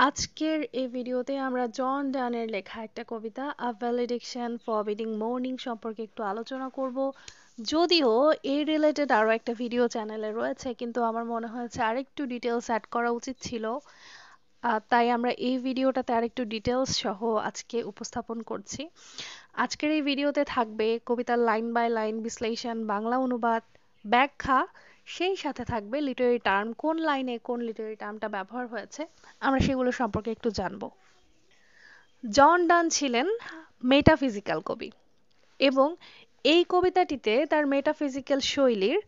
আজকের এই ভিডিওতে আমরা জন ডানের লেখা একটা কবিতা আ ভ্যালিডিকশন ফরবিডিং মর্নিং সম্পর্কে একটু আলোচনা করব। যদিও এই রিলেটেড আরো একটা ভিডিও চ্যানেলে রয়েছে, কিন্তু আমার মনে হয়েছে আরেকটু ডিটেলস অ্যাড করা উচিত ছিল। তাই আমরা এই ভিডিওটাতে আরেকটু ডিটেলস সহ আজকে উপস্থাপন করছি। আজকের এই ভিডিওতে থাকবে কবিতার লাইন বাই লাইন বিশ্লেষণ, বাংলা অনুবাদ, ব্যাখ্যা, সেই সাথে থাকবে লিটারি টার্ম, কোন লাইনে কোন লিটারি টার্মটা ব্যবহার হয়েছে আমরা সেগুলো সম্পর্কে একটু জানব। জন ডান ছিলেন মেটাফিজিক্যাল কবি এবং এই কবিতাটিতে তার মেটাফিজিক্যাল শৈলীর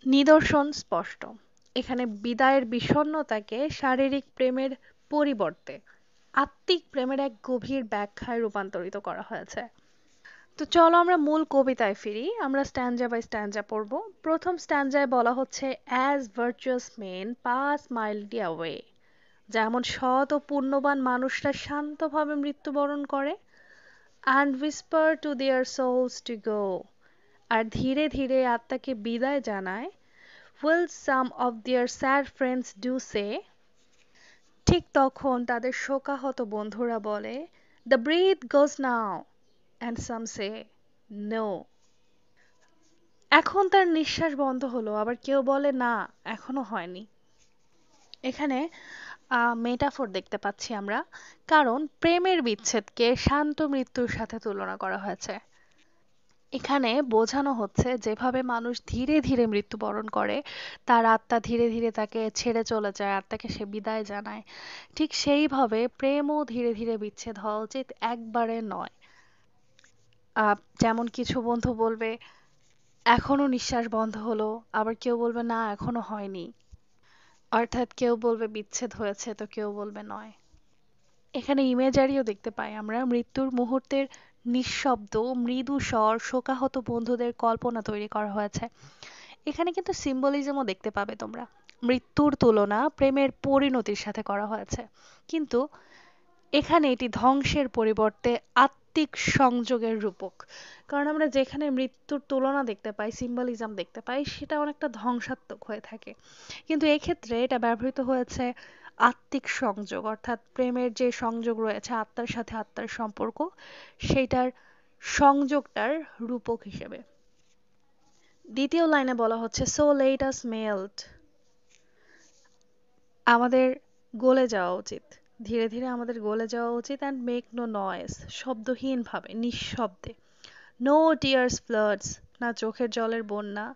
নিদর্শন স্পষ্ট। এখানে বিদায়ের বিষণ্ণতাকে শারীরিক প্রেমের পরিবর্তে আত্মিক প্রেমের এক গভীর ব্যাখ্যায় রূপান্তরিত করা হয়েছে। তো চলো আমরা মূল কবিতায় ফিরি। আমরা স্ট্যানজা বাই স্ট্যানজা পড়ব। প্রথম স্ট্যানজায় বলা হচ্ছে, as virtuous men pass mildly away, যেমন সৎ ও পুণ্যবান মানুষরা শান্তভাবে মৃত্যুবরণ করে, and whisper to their souls to go, আর ধীরে ধীরে আত্মাকে বিদায় জানায়, while some of their sad friends do say, ঠিক তখন তাদের শোকাহত বন্ধুরা বলে, the breath goes now, and some say no. এখন তার নিঃশ্বাস বন্ধ হলো, আবার কেউ বলে না, এখনো হয়নি। এখানে মেটাফোর দেখতে পাচ্ছি আমরা, কারণ প্রেমের বিচ্ছেদকে শান্ত মৃত্যুর সাথে তুলনা করা হয়েছে। এখানে বোঝানো হচ্ছে যেভাবে মানুষ ধীরে ধীরে মৃত্যুবরণ করে, তার আত্মা ধীরে ধীরে তাকে ছেড়ে চলে যায়, আত্মাকে সে বিদায় জানায়, ঠিক সেইভাবে প্রেমও ধীরে ধীরে বিচ্ছেদ হওয়া উচিত, একবারে নয়। যেমন কিছু বন্ধু বলবে এখনো নিঃশ্বাস বন্ধ হলো, আবার কেউ বলবে না এখনো হয়নি। অর্থাৎ কেউ বলবে বিচ্ছেদ হয়েছে, তো কেউ বলবে নয়। এখানে ইমেজারিও দেখতে পাই আমরা, মৃত্যুর মুহূর্তের নিঃশব্দ মৃদু স্বর শোকাহত বন্ধুদের কল্পনা তৈরি করা হয়েছে। এখানে কিন্তু সিম্বলিজমও দেখতে পাবে তোমরা। মৃত্যুর তুলনা প্রেমের পরিণতির সাথে করা হয়েছে, কিন্তু এখানে এটি ধ্বংসের পরিবর্তে আত্মিক সংযোগের রূপক। কারণ আমরা যেখানে মৃত্যুর তুলনা দেখতে পাই, সিম্বলিজম দেখতে পাই, সেটা অনেকটা ধ্বংসাত্মক হয়ে থাকে, কিন্তু এক্ষেত্রে এটা ব্যবহৃত হয়েছে আত্মিক সংযোগ, অর্থাৎ প্রেমের যে সংযোগ রয়েছে আত্মার সাথে আত্মার সম্পর্ক, সেইটার সংযোগটার রূপক হিসেবে। দ্বিতীয় লাইনে বলা হচ্ছে, সো লেট আস মেল্ট, আমাদের গলে যাওয়া উচিত, ধীরে ধীরে আমাদের গলে যাওয়া উচিত, অ্যান্ড মেক নো নয়েজ, শব্দহীনভাবে নিঃশব্দে, নো টিয়ার্স ফ্লাডস, না চোখের জলের বন্যা,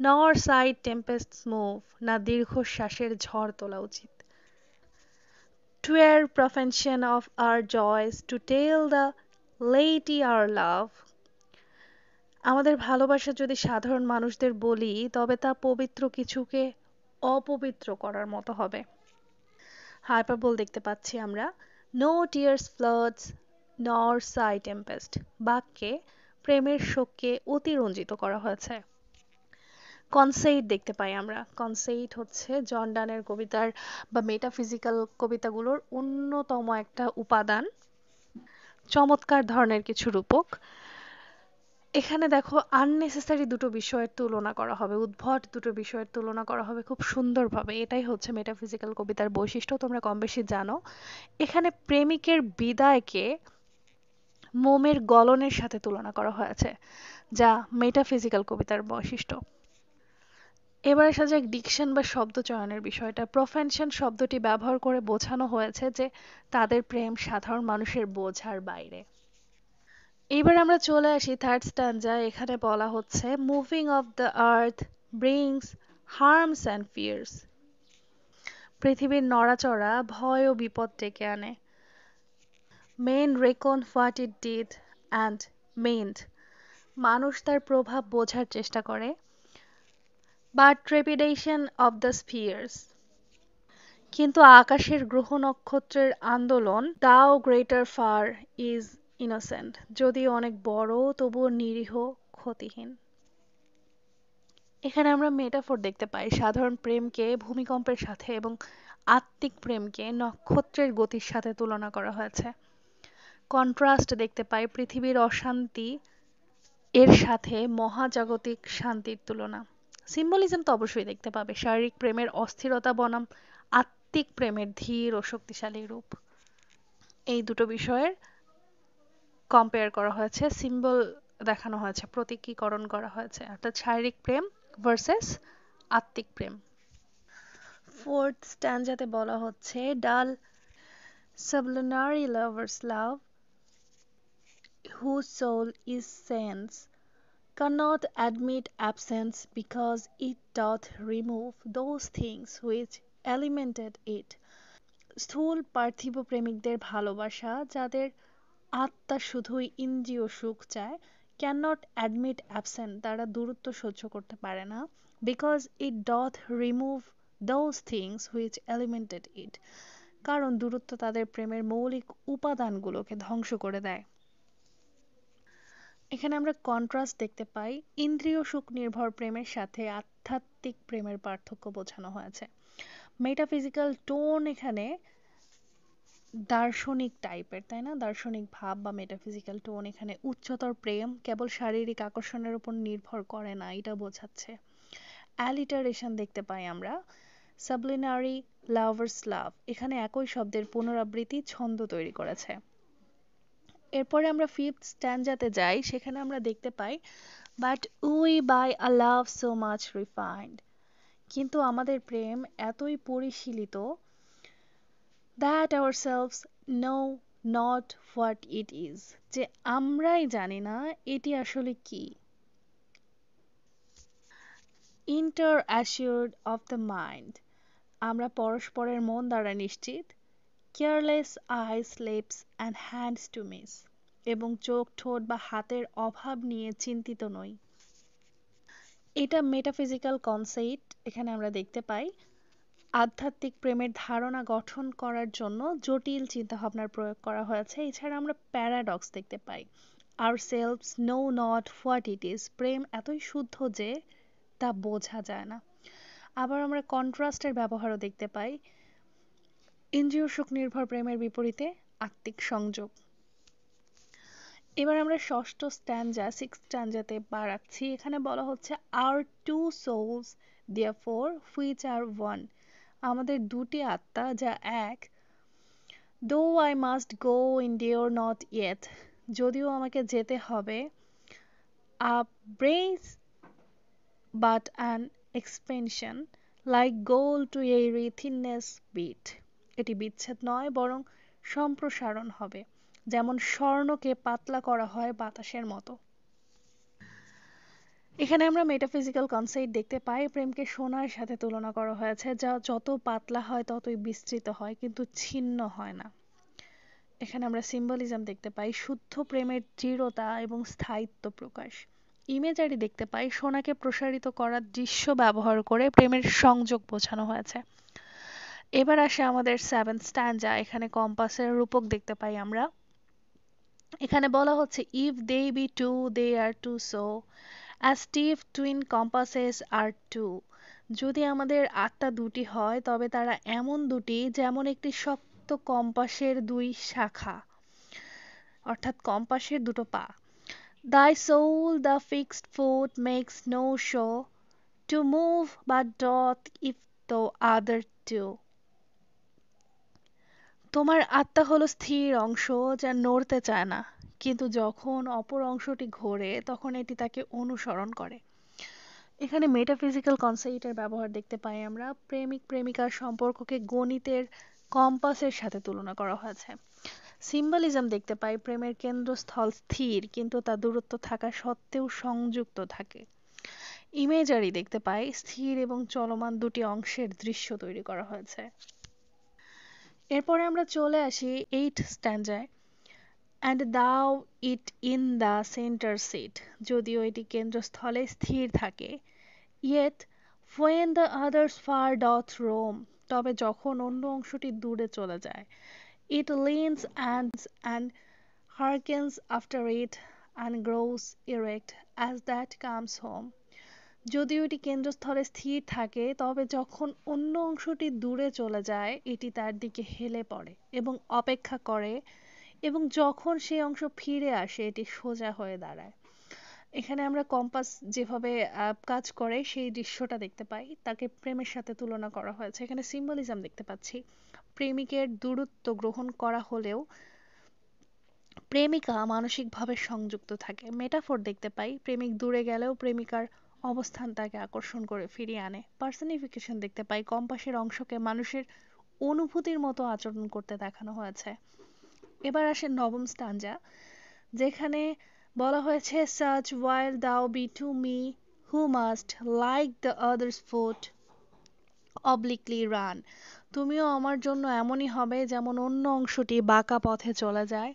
নর সাইড টেম্পেস্টস মুভ, না দীর্ঘশ্বাসের ঝড় তোলা উচিত। To your profession of our joys to tell the lady our love, আমাদের ভালোবাসা যদি সাধারণ মানুষদের বলি, তবে তা পবিত্র কিছুকে অপবিত্র করার মতো হবে। হাইপারবোল দেখতে পাচ্ছি আমরা, নো টিয়ার্স ফ্লাডস নর সাই টেম্পেস্ট, বাক্যে প্রেমের শোককে অতিরঞ্জিত করা হয়েছে। কনসেইট দেখতে পাই আমরা, কনসেইট হচ্ছে জন ডানের কবিতার বা মেটাফিজিক্যাল কবিতাগুলোর অন্যতম একটা উপাদান, চমৎকার ধরনের কিছু রূপক। এখানে দেখো আননেসেসারি দুটো বিষয়ের তুলনা করা হবে, উদ্ভট দুটো বিষয়ের তুলনা করা হবে খুব সুন্দরভাবে। এটাই হচ্ছে মেটাফিজিক্যাল কবিতার বৈশিষ্ট্য, তোমরা কম বেশি জানো। এখানে প্রেমিকের বিদায়কে মোমের গলনের সাথে তুলনা করা হয়েছে, যা মেটাফিজিক্যাল কবিতার বৈশিষ্ট্য। এবার আসা যাক ডিকশন বা শব্দ চয়নের বিষয়টা। প্রফেনশন শব্দটি ব্যবহার করে বোঝানো হয়েছে যে তাদের প্রেম সাধারণ মানুষের বোঝার বাইরে। এবার আমরা চলে আসি থার্ড স্ট্যানজা। এখানে বলা হচ্ছে, moving of the earth brings harms and fears, পৃথিবীর নড়াচড়া ভয় ও বিপদ ডেকে আনে। Men reckon what it did and meant, মানুষ তার প্রভাব বোঝার চেষ্টা করে। But trepidation of the spheres, কিন্তু আকাশের গ্রহ নক্ষত্রের আন্দোলন, দাও গ্রেটার ফার ইজ ইনোসেন্ট, যদিও অনেক বড় তবুও নিরীহ ক্ষতিহীন। এখানে আমরা মেটাফোর দেখতে পাই, সাধারণ প্রেমকে ভূমিকম্পের সাথে এবং আত্মিক প্রেমকে নক্ষত্রের গতির সাথে তুলনা করা হয়েছে। কন্ট্রাস্ট দেখতে পাই, পৃথিবীর অশান্তি এর সাথে মহাজাগতিক শান্তির তুলনা। সিম্বলিজম তো অবশ্যই দেখতে পাবে, শারীরিক প্রেমের অস্থিরতা বনাম আত্মিক প্রেমের ধীর ও শক্তিশালী রূপ। এই দুটো বিষয়ের কম্পেয়ার করা হয়েছে, সিম্বল দেখানো হয়েছে, প্রতীকীকরণ করা হয়েছে, অর্থাৎ শারীরিক প্রেম ভার্সেস আত্মিক প্রেম। ফোর্থ স্ট্যান্জাতে বলা হচ্ছে, ডাল sublunary lovers love, whose soul is sense, cannot admit absence because it doth remove those things which alimented it. স্থূল পার্থিব প্রেমিকদের ভালোবাসা, যাদের আত্মা শুধুই ইন্দ্রিয় সুখ চায়, ক্যানট অ্যাডমিট অ্যাবসেন্ট, তারা দূরত্ব সহ্য করতে পারে না, because it doth remove those things which elemented it, কারণ দূরত্ব তাদের প্রেমের মৌলিক উপাদানগুলোকে ধ্বংস করে দেয়। এখানে আমরা কন্ট্রাস্ট দেখতে পাই, ইন্দ্রিয় সুখ নির্ভর প্রেমের সাথে আধ্যাত্মিক প্রেমের পার্থক্য বোঝানো হয়েছে। মেটাফিজিক্যাল টোন এখানে দার্শনিক টাইপের, তাই না? দার্শনিক ভাব বা মেটাফিজিক্যাল টোন এখানে উচ্চতর প্রেম কেবল শারীরিক আকর্ষণের উপর নির্ভর করে না, এটা বোঝাচ্ছে। অ্যালিটারেশন দেখতে পাই আমরা, সাবলিনারি লাভার্স লাভ, এখানে একই শব্দের পুনরাবৃত্তি ছন্দ তৈরি করেছে। এরপরে আমরা ফিফথ স্ট্যান্জাতে যাই, সেখানে আমরা দেখতে পাই, but we by a love so much refined, কিন্তু আমাদের প্রেম এতই পরিশীলিত, that ourselves know not what it is, যে আমরাই জানি না এটি আসলে কি। Inter assured of the mind, আমরা পরস্পরের মন দ্বারা নিশ্চিত। Careless eyes lips and hands to miss, এবং চোখ ঠোঁট বা হাতের অভাব নিয়ে চিন্তিত নই। এটা মেটাফিজিক্যাল কনসেপ্ট, এখানে আমরা দেখতে পাই আধ্যাত্মিক প্রেমের ধারণা গঠন করার জন্য জটিল চিন্তাভাবনার প্রয়োগ করা হয়েছে। এছাড়া আমরা প্যারাডক্স দেখতে পাই, ourselves know not what it is, প্রেম এতই শুদ্ধ যে তা বোঝা যায় না। আবার আমরা কন্ট্রাস্টের ব্যবহারও দেখতে পাই, ইন্দ্রিয় সুখ নির্ভর প্রেমের বিপরীতে আত্মিক সংযোগ। এবার আমরা ষষ্ঠ স্ট্যান্জা, সিক্স স্ট্যান্জাতে বাড়াচ্ছি। এখানে বলা হচ্ছে, our two souls therefore which are one, আমাদের দুটি আত্মা যা এক, though I must go endure not yet, যদিও আমাকে যেতে হবে, a breach but an expansion, like gold to airy thinness bit, এটি বিচ্ছেদ নয় বরং সম্প্রসারণ হবে, যেমন স্বর্ণকে পাতলা করা হয় বাতাসের মতো। এখানে আমরা মেটাফিজিক্যাল কনসেপ্ট দেখতে পাই, প্রেমকে সোনার সাথে তুলনা করা হয়েছে, যা যত পাতলা হয় ততই বিস্তৃত হয়, কিন্তু ছিন্ন হয় না। এখানে আমরা সিম্বলিজম দেখতে পাই, শুদ্ধ প্রেমের দৃঢ়তা এবং স্থায়িত্ব প্রকাশ। ইমেজারি দেখতে পাই, সোনাকে প্রসারিত করার দৃশ্য ব্যবহার করে প্রেমের সংযোগ বোঝানো হয়েছে। এবার আসে আমাদের সেভেন্থ স্ট্যান্জা, এখানে কম্পাসের রূপক দেখতে পাই আমরা। এখানে বলা হচ্ছে, if they be two they are two so as stiff twin compasses are two, যদি আমাদের আত্মা দুটি হয় তবে তারা এমন দুটি যেমন একটি শক্ত কম্পাসের দুই শাখা, অর্থাৎ কম্পাসের দুটো পা। Thy soul the fixed foot makes no show to move but doth if the other do, তোমার আত্মা হলো স্থির অংশ যা নড়তে চায় না, কিন্তু যখন অপর অংশটি ঘোরে তখন এটি তাকে অনুসরণ করে। এখানে মেটাফিজিক্যাল কনসেপ্টের ব্যবহার দেখতে পাই আমরা, প্রেমিক প্রেমিকার সম্পর্ককে গণিতের কম্পাসের সাথে তুলনা করা হয়েছে। সিম্বলিজম দেখতে পাই, প্রেমের কেন্দ্রস্থল স্থির কিন্তু তা দূরত্ব থাকা সত্ত্বেও সংযুক্ত থাকে। ইমেজারি দেখতে পাই, স্থির এবং চলমান দুটি অংশের দৃশ্য তৈরি করা হয়েছে। এরপরে আমরা চলে আসি এইট স্ট্যান্জায়, and though it in the center sit, যদিও এটি কেন্দ্রস্থলে স্থির থাকে। Yet when the others far doth roam, তবে যখন অন্য অংশটি দূরে চলে যায়। It leans and hearkens after it and grows erect as that comes home, যদিও এটি কেন্দ্রস্থলে স্থির থাকে তবে যখন অন্য অংশটি দূরে চলে যায় এটি তার দিকে হেলে পড়ে এবং অপেক্ষা করে, এবং যখন সেই অংশ ফিরে আসে এটি সোজা হয়ে দাঁড়ায়। এখানে আমরা কম্পাস যেভাবে কাজ করে সেই দৃশ্যটা দেখতে পাই, তাকে প্রেমের সাথে তুলনা করা হয়েছে। এখানে সিম্বলিজম দেখতে পাচ্ছি। প্রেমিকের দূরত্ব গ্রহণ করা হলেও প্রেমিকা মানসিকভাবে সংযুক্ত থাকে। মেটাফোর দেখতে পাই, প্রেমিক দূরে গেলেও প্রেমিকার অবস্থান তাকে আকর্ষণ করে ফিরিয়ে আনে। পার্সনিফিকেশন দেখতে পাই, কম্পাসের অংশকে মানুষের অনুভূতির মতো আচরণ করতে দেখানো হয়েছে। এবার আসে নবম স্টাঞ্জা, যেখানে বলা হয়েছে such while thou be to me who must like the other's foot obliquely run, তুমিও আমার জন্য এমনই হবে যেমন অন্য অংশটি বাঁকা পথে চলে যায়।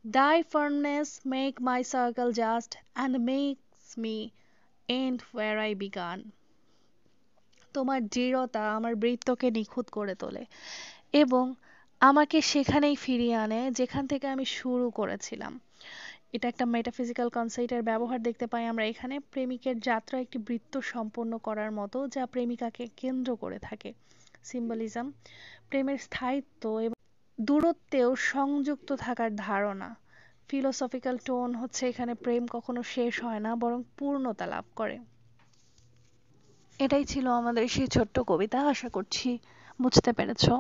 Thy firmness make my circle just and makes me end where I began, তোমার দৃঢ়তা আমার বৃত্তকে নিখুঁত করে তোলে এবং আমাকে সেখানেই ফিরিয়ে আনে যেখান থেকে আমি শুরু করেছিলাম। এটা একটা মেটাফিজিক্যাল কনসেপ্টের ব্যবহার দেখতে পাই আমরা এখানে। প্রেমিকের যাত্রা একটি বৃত্ত সম্পন্ন করার মতো যা প্রেমিকাকে কেন্দ্র করে থাকে। সিম্বলিজম, প্রেমের স্থায়িত্ব এবং দূরত্বেও সংযুক্ত থাকার ধারণা। ফিলোসফিক্যাল টোন হচ্ছে এখানে প্রেম কখনো শেষ হয় না, বরং পূর্ণতা লাভ করে। এটাই ছিল আমাদের সেই ছোট্ট কবিতা, আশা করছি বুঝতে পেরেছো।